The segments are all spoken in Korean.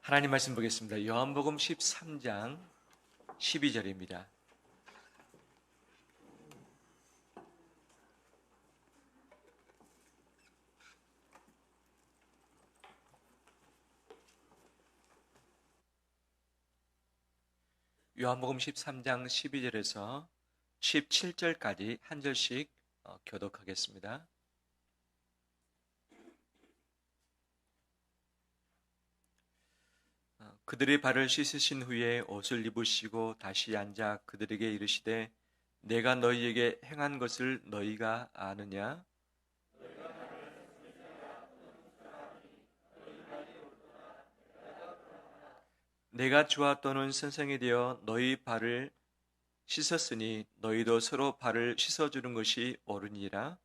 하나님 말씀 보겠습니다. 요한복음 13장 12절입니다. 요한복음 13장 12절에서 17절까지 한 절씩 교독하겠습니다. 그들의 발을 씻으신 후에 옷을 입으시고 다시 앉아 그들에게 이르시되 내가 너희에게 행한 것을 너희가 아느냐? 내가 주와 또는 선생이 되어 너희 발을 씻었으니 너희도 서로 발을 씻어주는 것이 옳으니라.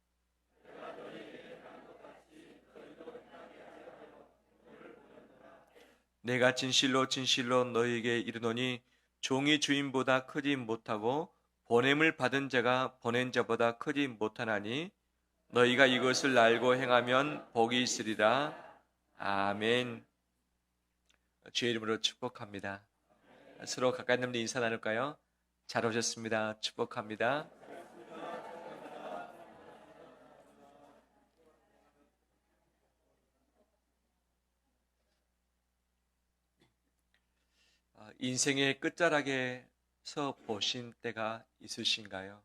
내가 진실로 진실로 너희에게 이르노니 종이 주인보다 크지 못하고 보냄을 받은 자가 보낸 자보다 크지 못하나니 너희가 이것을 알고 행하면 복이 있으리라. 아멘. 주의 이름으로 축복합니다. 서로 가까이 있는 분들 인사 나눌까요? 잘 오셨습니다. 축복합니다. 인생의 끝자락에서 보신 때가 있으신가요?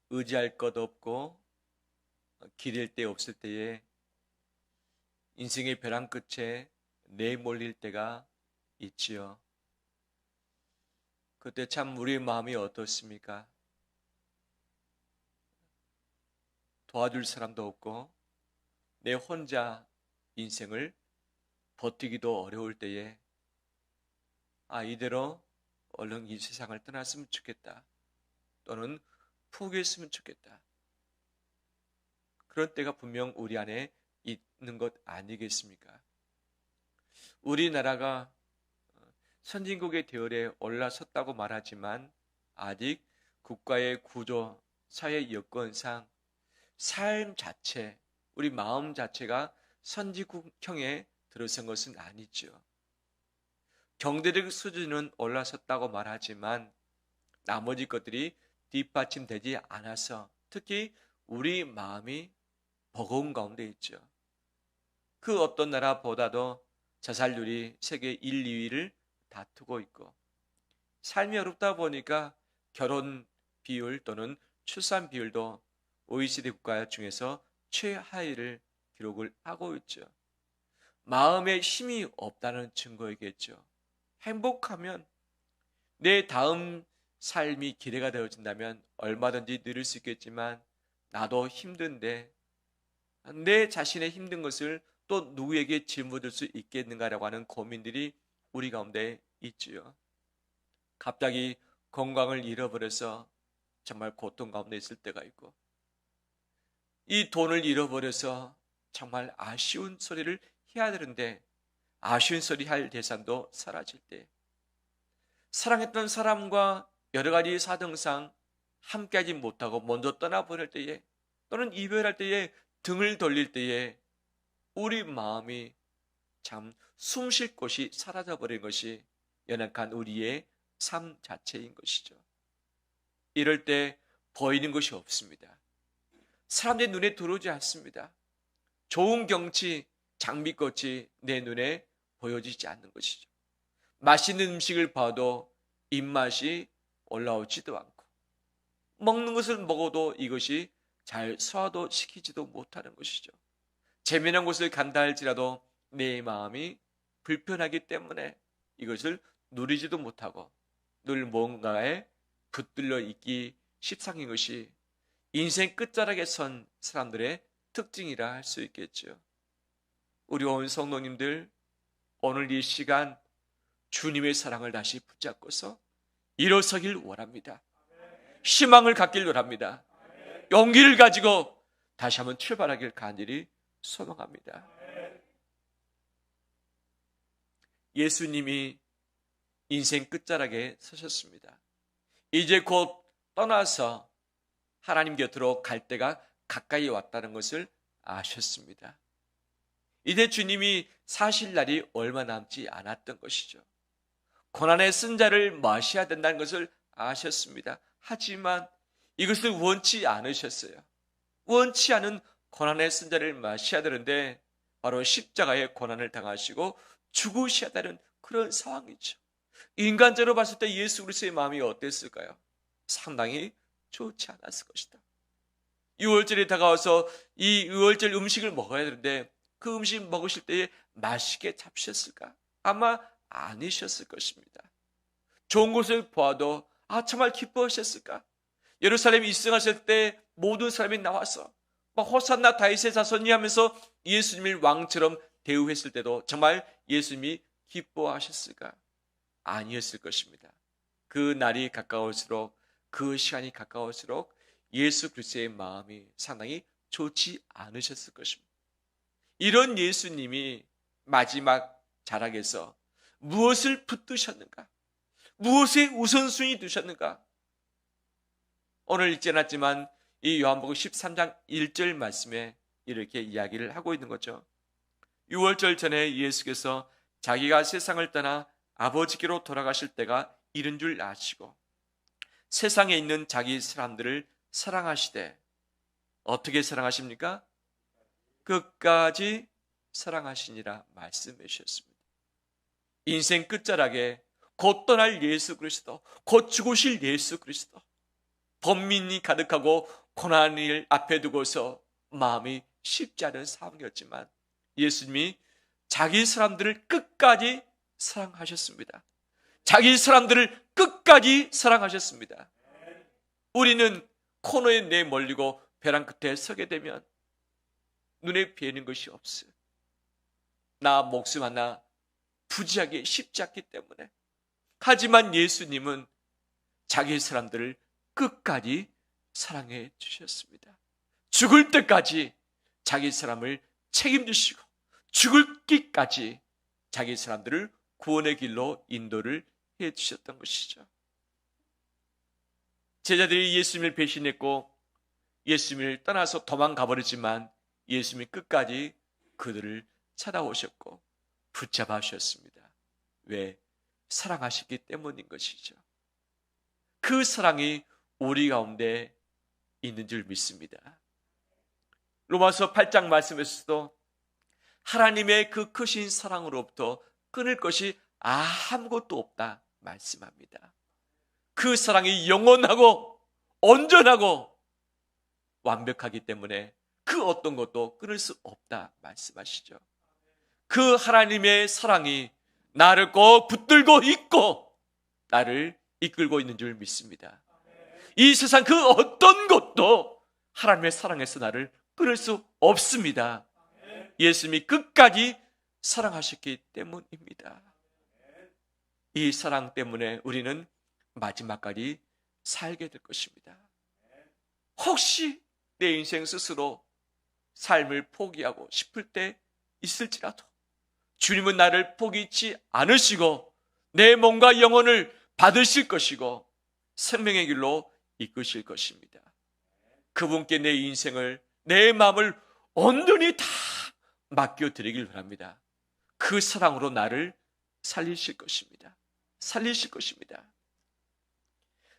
의지할 것 없고 기댈 데 없을 때에 인생의 벼랑 끝에 내몰릴 때가 있지요. 그때 참 우리의 마음이 어떻습니까? 도와줄 사람도 없고 내 혼자 인생을 버티기도 어려울 때에 이대로 얼른 이 세상을 떠났으면 좋겠다. 또는 포기했으면 좋겠다. 그런 때가 분명 우리 안에 있는 것 아니겠습니까? 우리나라가 선진국의 대열에 올라섰다고 말하지만 아직 국가의 구조, 사회 여건상 삶 자체, 우리 마음 자체가 선진국형에 들어선 것은 아니죠. 경제적 수준은 올라섰다고 말하지만 나머지 것들이 뒷받침되지 않아서 특히 우리 마음이 버거운 가운데 있죠. 그 어떤 나라보다도 자살률이 세계 1, 2위를 다투고 있고 삶이 어렵다 보니까 결혼 비율 또는 출산 비율도 OECD 국가 중에서 최하위를 기록을 하고 있죠. 마음에 힘이 없다는 증거이겠죠. 행복하면 내 다음 삶이 기대가 되어진다면 얼마든지 누릴 수 있겠지만 나도 힘든데 내 자신의 힘든 것을 또 누구에게 짊어질 수 있겠는가라고 하는 고민들이 우리 가운데 있지요. 갑자기 건강을 잃어버려서 정말 고통 가운데 있을 때가 있고 이 돈을 잃어버려서 정말 아쉬운 소리를 해야 되는데 아쉬운 소리 할 대상도 사라질 때 사랑했던 사람과 여러 가지 사정상 함께하지 못하고 먼저 떠나버릴 때에 또는 이별할 때에 등을 돌릴 때에 우리 마음이 참 숨 쉴 곳이 사라져버린 것이 연약한 우리의 삶 자체인 것이죠. 이럴 때 보이는 것이 없습니다. 사람들의 눈에 들어오지 않습니다. 좋은 경치, 장미꽃이 내 눈에 보여지지 않는 것이죠. 맛있는 음식을 봐도 입맛이 올라오지도 않고 먹는 것을 먹어도 이것이 잘 소화도 시키지도 못하는 것이죠. 재미난 곳을 간다 할지라도 내 마음이 불편하기 때문에 이것을 누리지도 못하고 늘 뭔가에 붙들려 있기 십상인 것이 인생 끝자락에 선 사람들의 특징이라 할 수 있겠죠. 우리 온 성도님들 오늘 이 시간 주님의 사랑을 다시 붙잡고서 일어서길 원합니다. 희망을 갖길 원합니다. 용기를 가지고 다시 한번 출발하길 간절히 소망합니다. 예수님이 인생 끝자락에 서셨습니다. 이제 곧 떠나서 하나님 곁으로 갈 때가 가까이 왔다는 것을 아셨습니다. 이제 주님이 사실 날이 얼마 남지 않았던 것이죠. 고난의 쓴자를 마셔야 된다는 것을 아셨습니다. 하지만 이것을 원치 않으셨어요. 원치 않은 고난의 쓴자를 마셔야 되는데 바로 십자가의 고난을 당하시고 죽으셔야 되는 그런 상황이죠. 인간적으로 봤을 때 예수 그리스도의 마음이 어땠을까요? 상당히 좋지 않았을 것이다. 6월절이 다가와서 이 6월절 음식을 먹어야 되는데 그 음식 먹으실 때에 맛있게 잡수셨을까? 아마 아니셨을 것입니다. 좋은 곳을 보아도 정말 기뻐하셨을까? 예루살렘 입성하실 때 모든 사람이 나와서 막 호산나 다윗의 자손이 하면서 예수님을 왕처럼 대우했을 때도 정말 예수님이 기뻐하셨을까? 아니었을 것입니다. 그 날이 가까울수록, 그 시간이 가까울수록 예수 그리스도의 마음이 상당히 좋지 않으셨을 것입니다. 이런 예수님이 마지막 자락에서 무엇을 붙드셨는가? 무엇에 우선순위 두셨는가? 오늘 읽지 않았지만 이 요한복음 13장 1절 말씀에 이렇게 이야기를 하고 있는 거죠. 6월절 전에 예수께서 자기가 세상을 떠나 아버지께로 돌아가실 때가 이른 줄 아시고 세상에 있는 자기 사람들을 사랑하시되 어떻게 사랑하십니까? 끝까지 사랑하시니라 말씀해 주셨습니다. 인생 끝자락에 곧 떠날 예수 그리스도, 곧 죽으실 예수 그리스도, 번민이 가득하고 고난을 앞에 두고서 마음이 쉽지 않은 상황이었지만 예수님이 자기 사람들을 끝까지 사랑하셨습니다. 자기 사람들을 끝까지 사랑하셨습니다. 우리는 코너에 내몰리고 벼랑 끝에 서게 되면 눈에 뵈는 것이 없어요. 나 목숨 하나 부지하기 쉽지 않기 때문에. 하지만 예수님은 자기 사람들을 끝까지 사랑해 주셨습니다. 죽을 때까지 자기 사람을 책임지시고 죽을 때까지 자기 사람들을 구원의 길로 인도를 해 주셨던 것이죠. 제자들이 예수님을 배신했고 예수님을 떠나서 도망가 버렸지만 예수님이 끝까지 그들을 찾아오셨고 붙잡아 주셨습니다. 왜? 사랑하시기 때문인 것이죠. 그 사랑이 우리 가운데 있는 줄 믿습니다. 로마서 8장 말씀에서도 하나님의 그 크신 사랑으로부터 끊을 것이 아무것도 없다 말씀합니다. 그 사랑이 영원하고 온전하고 완벽하기 때문에 그 어떤 것도 끊을 수 없다 말씀하시죠. 그 하나님의 사랑이 나를 꼭 붙들고 있고 나를 이끌고 있는 줄 믿습니다. 이 세상 그 어떤 것도 하나님의 사랑에서 나를 끊을 수 없습니다. 예수님이 끝까지 사랑하셨기 때문입니다. 이 사랑 때문에 우리는 마지막까지 살게 될 것입니다. 혹시 내 인생 스스로 삶을 포기하고 싶을 때 있을지라도 주님은 나를 포기치 않으시고 내 몸과 영혼을 받으실 것이고 생명의 길로 이끄실 것입니다. 그분께 내 인생을, 내 마음을 온전히 다 맡겨드리길 바랍니다. 그 사랑으로 나를 살리실 것입니다. 살리실 것입니다.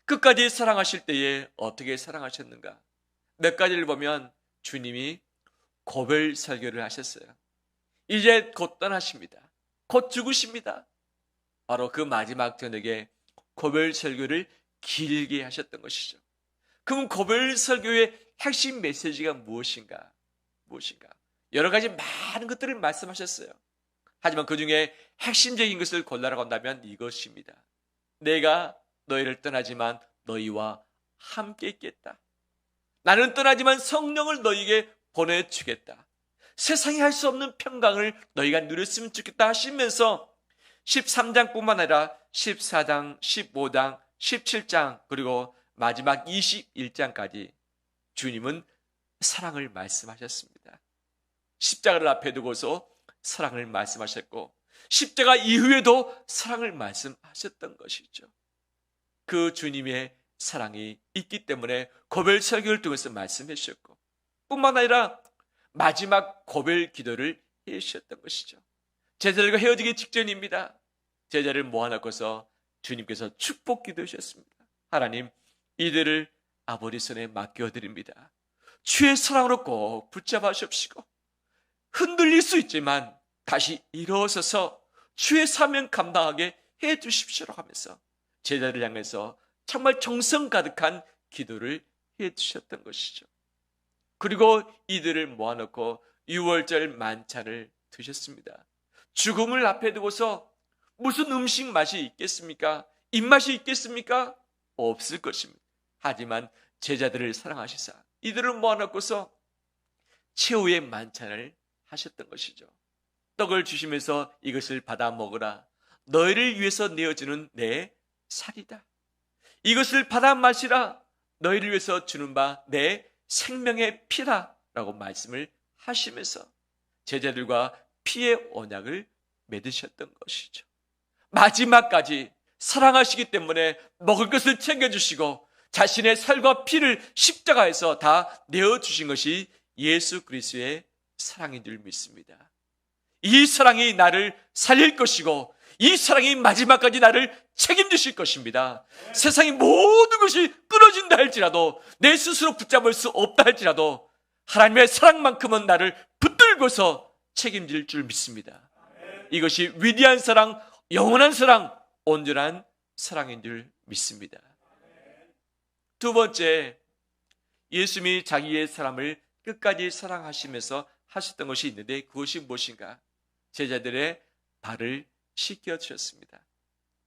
끝까지 사랑하실 때에 어떻게 사랑하셨는가? 몇 가지를 보면 주님이 고별 설교를 하셨어요. 이제 곧 떠나십니다. 곧 죽으십니다. 바로 그 마지막 저녁에 고별 설교를 길게 하셨던 것이죠. 그럼 고별 설교의 핵심 메시지가 무엇인가? 여러 가지 많은 것들을 말씀하셨어요. 하지만 그 중에 핵심적인 것을 골라라고 한다면 이것입니다. 내가 너희를 떠나지만 너희와 함께 있겠다. 나는 떠나지만 성령을 너희에게 보내주겠다. 세상이 할 수 없는 평강을 너희가 누렸으면 좋겠다 하시면서 13장뿐만 아니라 14장, 15장, 17장 그리고 마지막 21장까지 주님은 사랑을 말씀하셨습니다. 십자가를 앞에 두고서 사랑을 말씀하셨고 십자가 이후에도 사랑을 말씀하셨던 것이죠. 그 주님의 사랑이 있기 때문에 고별 설교를 통해서 말씀해 주셨고 뿐만 아니라 마지막 고별 기도를 해주셨던 것이죠. 제자들과 헤어지기 직전입니다. 제자를 모아놓고서 주님께서 축복 기도하셨습니다. 하나님, 이들을 아버지 손에 맡겨드립니다. 주의 사랑으로 꼭 붙잡아 주옵시고 흔들릴 수 있지만 다시 일어서서 주의 사명 감당하게 해 주십시오라고 하면서 제자를 향해서 정말 정성 가득한 기도를 해 주셨던 것이죠. 그리고 이들을 모아놓고 6월절 만찬을 드셨습니다. 죽음을 앞에 두고서 무슨 음식 맛이 있겠습니까? 입맛이 있겠습니까? 없을 것입니다. 하지만 제자들을 사랑하시사 이들을 모아놓고서 최후의 만찬을 하셨던 것이죠. 떡을 주시면서 이것을 받아 먹으라. 너희를 위해서 내어주는 내 살이다. 이것을 받아 마시라. 너희를 위해서 주는 바 내 생명의 피라 라고 말씀을 하시면서 제자들과 피의 언약을 맺으셨던 것이죠. 마지막까지 사랑하시기 때문에 먹을 것을 챙겨주시고 자신의 살과 피를 십자가에서 다 내어주신 것이 예수 그리스도의 사랑인 줄 믿습니다. 이 사랑이 나를 살릴 것이고 이 사랑이 마지막까지 나를 책임지실 것입니다. 세상의 모든 것이 끊어진다 할지라도 내 스스로 붙잡을 수 없다 할지라도 하나님의 사랑만큼은 나를 붙들고서 책임질 줄 믿습니다. 이것이 위대한 사랑, 영원한 사랑, 온전한 사랑인 줄 믿습니다. 두 번째, 예수님이 자기의 사람을 끝까지 사랑하시면서 하셨던 것이 있는데 그것이 무엇인가? 제자들의 발을 씻겨주셨습니다.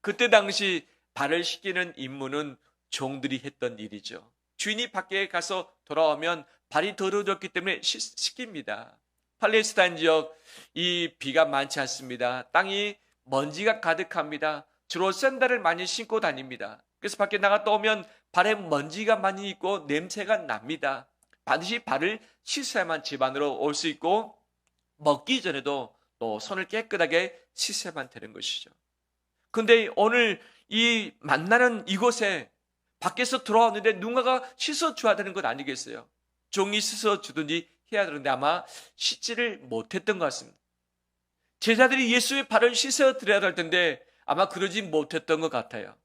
그때 당시 발을 씻기는 임무는 종들이 했던 일이죠. 주인이 밖에 가서 돌아오면 발이 더러워졌기 때문에 씻깁니다. 팔레스타인 지역 이 비가 많지 않습니다. 땅이 먼지가 가득합니다. 주로 샌들을 많이 신고 다닙니다. 그래서 밖에 나갔다 오면 발에 먼지가 많이 있고 냄새가 납니다. 반드시 발을 씻어야만 집 안으로 올 수 있고 먹기 전에도 또 손을 깨끗하게 씻어야만 되는 것이죠. 근데 오늘 이 만나는 이곳에 밖에서 들어왔는데 누군가가 씻어줘야 되는 것 아니겠어요? 종이 씻어주든지 해야 되는데 아마 씻지를 못했던 것 같습니다. 제자들이 예수의 발을 씻어드려야 할 텐데 아마 그러지 못했던 것 같아요.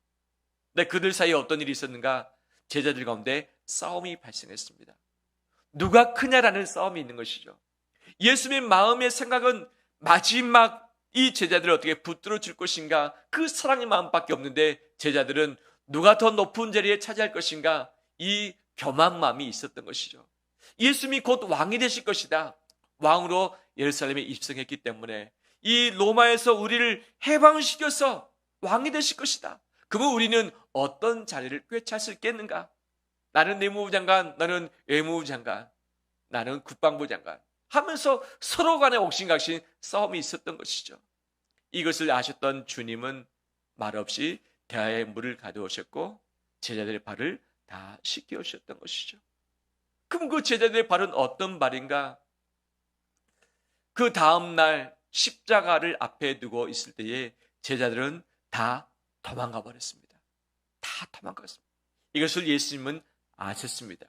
근데 그들 사이에 어떤 일이 있었는가? 제자들 가운데 싸움이 발생했습니다. 누가 크냐라는 싸움이 있는 것이죠. 예수님의 마음의 생각은 마지막 이 제자들을 어떻게 붙들어 줄 것인가, 그 사랑의 마음밖에 없는데 제자들은 누가 더 높은 자리에 차지할 것인가, 이 교만 마음이 있었던 것이죠. 예수님이 곧 왕이 되실 것이다. 왕으로 예루살렘에 입성했기 때문에 이 로마에서 우리를 해방시켜서 왕이 되실 것이다. 그러면 우리는 어떤 자리를 꿰찰 수 있겠는가? 나는 내무부 장관, 너는 외무부 장관, 나는 국방부 장관 하면서 서로 간에 옥신각신 싸움이 있었던 것이죠. 이것을 아셨던 주님은 말없이 대야에 물을 가져오셨고 제자들의 발을 다 씻겨 오셨던 것이죠. 그럼 그 제자들의 발은 어떤 발인가? 그 다음날 십자가를 앞에 두고 있을 때에 제자들은 다 도망가 버렸습니다. 다 도망갔습니다. 이것을 예수님은 아셨습니다.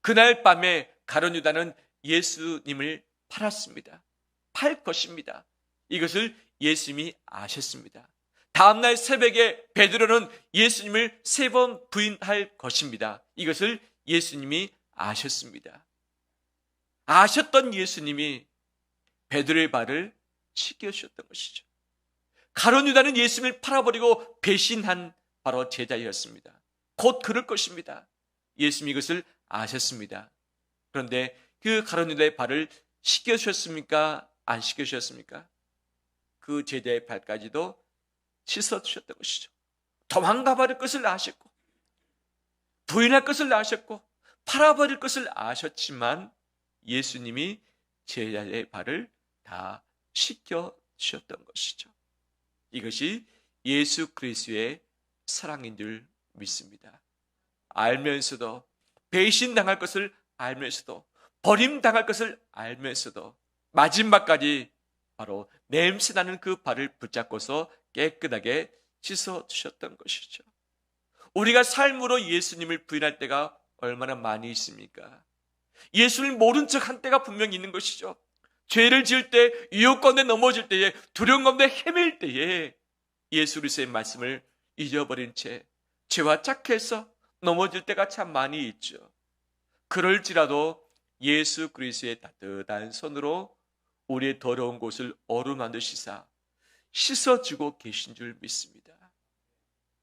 그날 밤에 가룟 유다는 예수님을 팔았습니다. 팔 것입니다. 이것을 예수님이 아셨습니다. 다음날 새벽에 베드로는 예수님을 3번 부인할 것입니다. 이것을 예수님이 아셨습니다. 아셨던 예수님이 베드로의 발을 씻겨주셨던 것이죠. 가룟 유다는 예수님을 팔아버리고 배신한 바로 제자였습니다. 곧 그럴 것입니다. 예수님이 이것을 아셨습니다. 그런데 그 가룟 유다의 발을 씻겨주셨습니까? 안 씻겨주셨습니까? 그 제자의 발까지도 씻어주셨던 것이죠. 도망가 버릴 것을 아셨고 부인할 것을 아셨고 팔아버릴 것을 아셨지만 예수님이 제자의 발을 다 씻겨주셨던 것이죠. 이것이 예수 그리스도의 사랑인 줄 믿습니다. 알면서도 배신당할 것을 알면서도 버림당할 것을 알면서도 마지막까지 바로 냄새나는 그 발을 붙잡고서 깨끗하게 씻어주셨던 것이죠. 우리가 삶으로 예수님을 부인할 때가 얼마나 많이 있습니까? 예수를 모른 척한 때가 분명히 있는 것이죠. 죄를 지을 때, 유혹 가운데 넘어질 때에, 두려움 가운데 헤맬 때에 예수 그리스도의 말씀을 잊어버린 채 죄와 착해서 넘어질 때가 참 많이 있죠. 그럴지라도 예수 그리스도의 따뜻한 손으로 우리의 더러운 곳을 어루만드시사 씻어주고 계신 줄 믿습니다.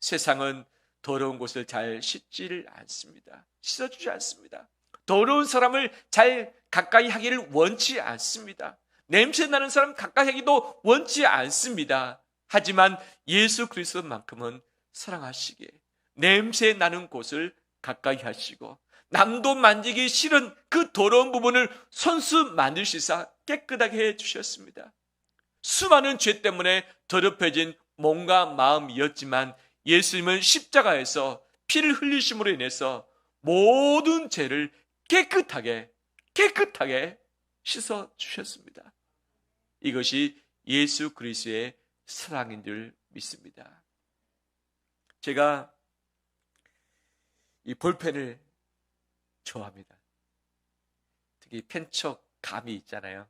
세상은 더러운 곳을 잘 씻지를 않습니다. 씻어주지 않습니다. 더러운 사람을 잘 가까이 하기를 원치 않습니다. 냄새 나는 사람 가까이 하기도 원치 않습니다. 하지만 예수 그리스도만큼은 사랑하시기에 냄새 나는 곳을 가까이 하시고 남도 만지기 싫은 그 더러운 부분을 손수 만드시사 깨끗하게 해주셨습니다. 수많은 죄 때문에 더럽혀진 몸과 마음이었지만 예수님은 십자가에서 피를 흘리심으로 인해서 모든 죄를 깨끗하게 씻어주셨습니다. 이것이 예수 그리스도의 사랑인 줄 믿습니다. 제가 이 볼펜을 좋아합니다. 특히 펜촉 감이 있잖아요.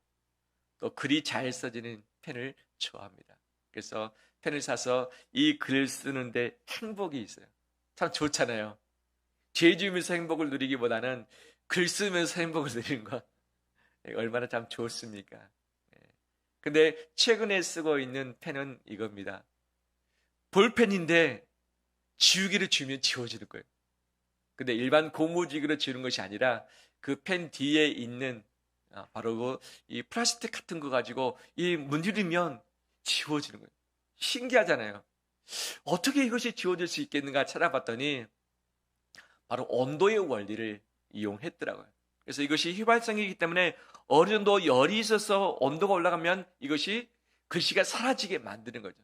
또 글이 잘 써지는 펜을 좋아합니다. 그래서 펜을 사서 이 글을 쓰는데 행복이 있어요. 참 좋잖아요. 죄 지으면서 행복을 누리기보다는 글 쓰면서 행복을 누리는 것 얼마나 참 좋습니까? 근데 최근에 쓰고 있는 펜은 이겁니다. 볼펜인데 지우개를 지우면 지워지는 거예요. 근데 일반 고무지구로 지우는 것이 아니라 그 펜 뒤에 있는 바로 이 플라스틱 같은 거 가지고 이 문지르면 지워지는 거예요. 신기하잖아요. 어떻게 이것이 지워질 수 있겠는가 찾아봤더니 바로 온도의 원리를 이용했더라고요. 그래서 이것이 휘발성이기 때문에 어느 정도 열이 있어서 온도가 올라가면 이것이 글씨가 사라지게 만드는 거죠.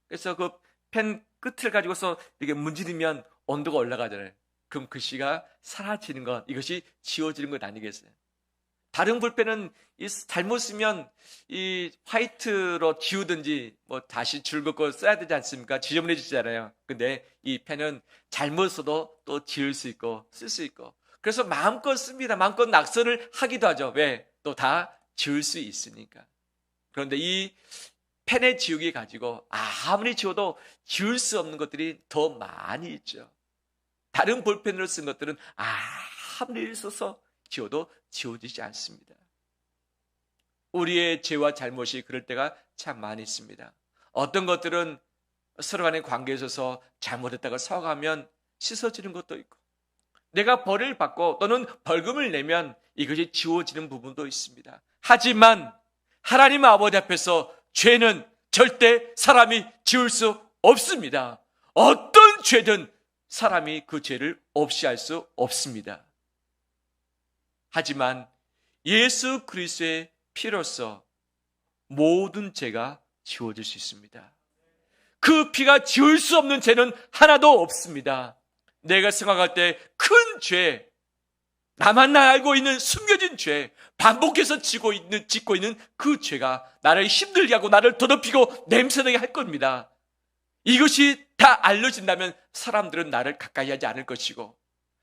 그래서 그 펜 끝을 가지고서 이렇게 문지르면 온도가 올라가잖아요. 그럼 글씨가 사라지는 것, 이것이 지워지는 것 아니겠어요? 다른 볼펜은 잘못 쓰면 이 화이트로 지우든지 뭐 다시 줄 긋고 써야 되지 않습니까? 지저분해지잖아요. 근데 이 펜은 잘못 써도 또 지울 수 있고 쓸 수 있고, 그래서 마음껏 씁니다. 마음껏 낙서를 하기도 하죠. 왜? 또 다 지울 수 있으니까. 그런데 이 펜의 지우개 가지고 아무리 지워도 지울 수 없는 것들이 더 많이 있죠. 다른 볼펜으로 쓴 것들은 아무리 써서 지워도 지워지지 않습니다. 우리의 죄와 잘못이 그럴 때가 참 많이 있습니다. 어떤 것들은 서로 간의 관계에 있어서 잘못했다가 사과하면 씻어지는 것도 있고, 내가 벌을 받고 또는 벌금을 내면 이것이 지워지는 부분도 있습니다. 하지만 하나님 아버지 앞에서 죄는 절대 사람이 지울 수 없습니다. 어떤 죄든 사람이 그 죄를 없이 할 수 없습니다. 하지만 예수 그리스도의 피로써 모든 죄가 지워질 수 있습니다. 그 피가 지울 수 없는 죄는 하나도 없습니다. 내가 생각할 때 큰 죄, 나만 알고 있는 숨겨진 죄, 반복해서 짓고 있는 그 죄가 나를 힘들게 하고 나를 더럽히고 냄새나게 할 겁니다. 이것이 다 알려진다면 사람들은 나를 가까이 하지 않을 것이고,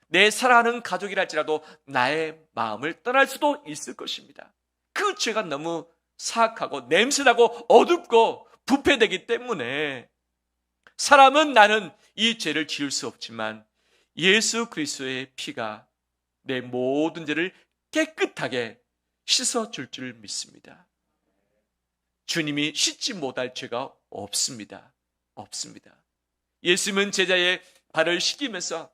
내 사랑하는 가족이랄지라도 나의 마음을 떠날 수도 있을 것입니다. 그 죄가 너무 사악하고 냄새나고 어둡고 부패되기 때문에 사람은 나는 이 죄를 지을 수 없지만 예수 그리스도의 피가 내 모든 죄를 깨끗하게 씻어줄 줄 믿습니다. 주님이 씻지 못할 죄가 없습니다. 없습니다. 예수님은 제자의 발을 씻기면서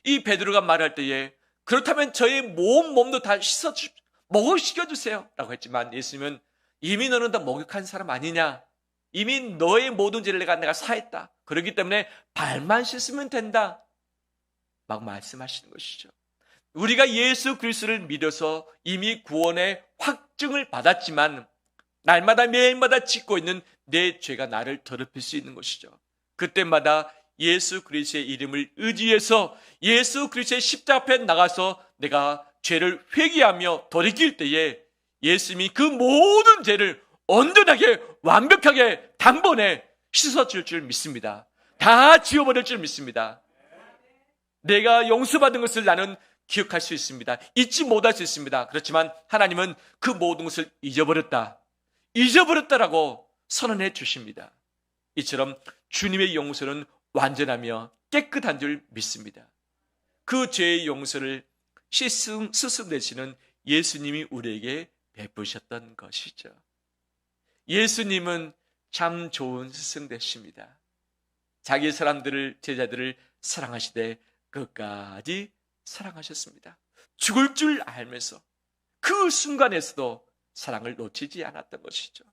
이 베드로가 말할 때에 그렇다면 저의 몸도 다 목욕시켜주세요 라고 했지만, 예수님은 이미 너는 다 목욕한 사람 아니냐, 이미 너의 모든 죄를 내가 사했다, 그렇기 때문에 발만 씻으면 된다 막 말씀하시는 것이죠. 우리가 예수 그리스도를 믿어서 이미 구원의 확증을 받았지만 날마다 매일마다 짓고 있는 내 죄가 나를 더럽힐 수 있는 것이죠. 그때마다 예수 그리스도의 이름을 의지해서 예수 그리스도의 십자가 앞에 나가서 내가 죄를 회개하며 돌이킬 때에 예수님이 그 모든 죄를 온전하게 완벽하게 단번에 씻어줄 줄 믿습니다. 다 지워버릴 줄 믿습니다. 내가 용서받은 것을 나는 기억할 수 있습니다. 잊지 못할 수 있습니다. 그렇지만 하나님은 그 모든 것을 잊어버렸다라고 선언해 주십니다. 이처럼 주님의 용서는 완전하며 깨끗한 줄 믿습니다. 그 죄의 용서를 스승 되시는 예수님이 우리에게 베푸셨던 것이죠. 예수님은 참 좋은 스승 되십니다. 자기 제자들을 사랑하시되 끝까지 사랑하셨습니다. 죽을 줄 알면서 그 순간에서도 사랑을 놓치지 않았던 것이죠.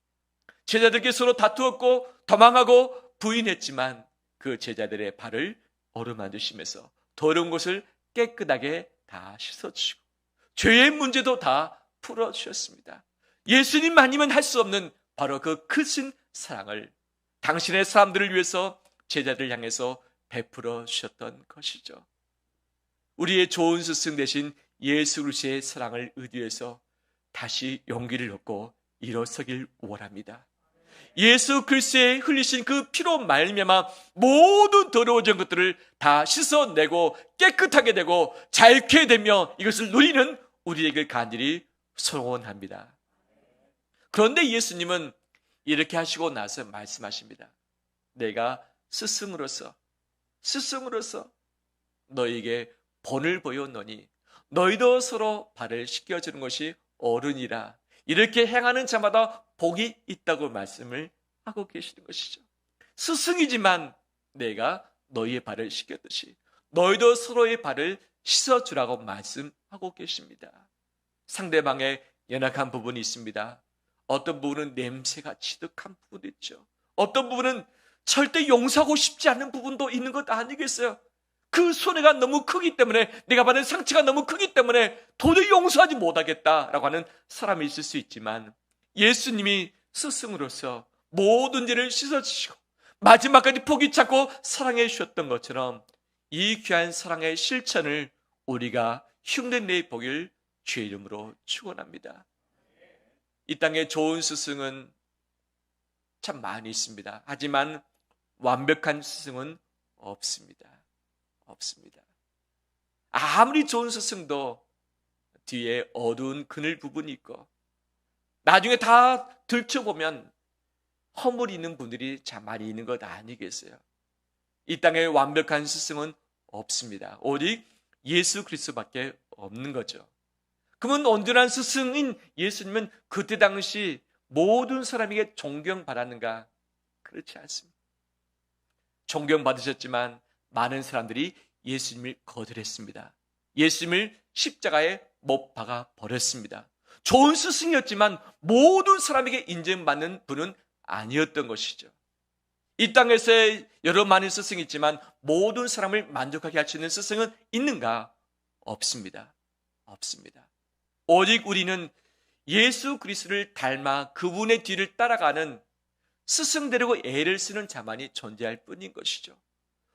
제자들께 서로 다투었고 도망하고 부인했지만 그 제자들의 발을 어루만지시면서 더러운 것을 깨끗하게 다 씻어주시고 죄의 문제도 다 풀어주셨습니다. 예수님 아니면 할 수 없는 바로 그 크신 사랑을 당신의 사람들을 위해서 제자들을 향해서 베풀어 주셨던 것이죠. 우리의 좋은 스승 되신 예수 그리스도의 사랑을 의지해서 다시 용기를 얻고 일어서길 원합니다. 예수 그리스도의 흘리신 그 피로 말미암아 모든 더러워진 것들을 다 씻어내고 깨끗하게 되고 자유케 되며 이것을 누리는 우리에게 간절히 소원합니다. 그런데 예수님은 이렇게 하시고 나서 말씀하십니다. 내가 스승으로서 너에게 본을 보였노니 너희도 서로 발을 씻겨주는 것이 어른이라. 이렇게 행하는 자마다 복이 있다고 말씀을 하고 계시는 것이죠. 스승이지만 내가 너희의 발을 씻겼듯이 너희도 서로의 발을 씻어주라고 말씀하고 계십니다. 상대방의 연약한 부분이 있습니다. 어떤 부분은 냄새가 지독한 부분도 있죠. 어떤 부분은 절대 용서하고 싶지 않은 부분도 있는 것 아니겠어요? 그 손해가 너무 크기 때문에, 내가 받은 상처가 너무 크기 때문에 도저히 용서하지 못하겠다라고 하는 사람이 있을 수 있지만, 예수님이 스승으로서 모든 죄를 씻어주시고 마지막까지 포기치 않고 사랑해 주셨던 것처럼 이 귀한 사랑의 실천을 우리가 흉내내 보길 주의 이름으로 축원합니다. 이 땅에 좋은 스승은 참 많이 있습니다. 하지만 완벽한 스승은 없습니다. 아무리 좋은 스승도 뒤에 어두운 그늘 부분이 있고 나중에 다 들춰보면 허물이 있는 분들이 참 많이 있는 것 아니겠어요? 이 땅에 완벽한 스승은 없습니다. 오직 예수 그리스도밖에 없는 거죠. 그러면 온전한 스승인 예수님은 그때 당시 모든 사람에게 존경받았는가? 그렇지 않습니다. 존경받으셨지만 많은 사람들이 예수님을 거절했습니다. 예수님을 십자가에 못 박아 버렸습니다. 좋은 스승이었지만 모든 사람에게 인정받는 분은 아니었던 것이죠. 이 땅에서의 여러 많은 스승이 있지만 모든 사람을 만족하게 할 수 있는 스승은 있는가? 없습니다. 오직 우리는 예수 그리스도를 닮아 그분의 뒤를 따라가는 스승 되려고 애를 쓰는 자만이 존재할 뿐인 것이죠.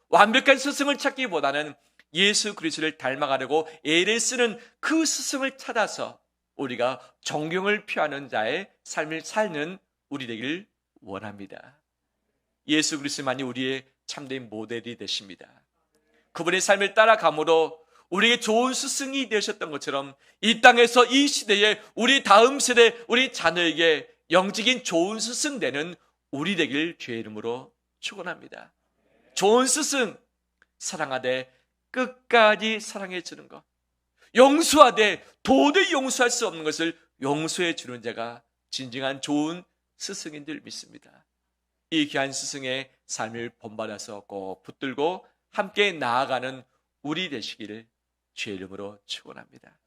완벽한 스승을 찾기보다는 예수 그리스도를 닮아가려고 애를 쓰는 그 스승을 찾아서 우리가 존경을 표하는 자의 삶을 살는 우리 되길 원합니다. 예수 그리스도만이 우리의 참된 모델이 되십니다. 그분의 삶을 따라감으로 우리에게 좋은 스승이 되셨던 것처럼 이 땅에서 이 시대에 우리 다음 세대, 우리 자녀에게 영적인 좋은 스승 되는 우리 되길 주의 이름으로 축원합니다. 좋은 스승, 사랑하되 끝까지 사랑해 주는 것, 용서하되 도저히 용서할 수 없는 것을 용서해 주는 자가 진정한 좋은 스승인 줄 믿습니다. 이 귀한 스승의 삶을 본받아서 꼭 붙들고 함께 나아가는 우리 되시기를 주의 이름으로 축원합니다.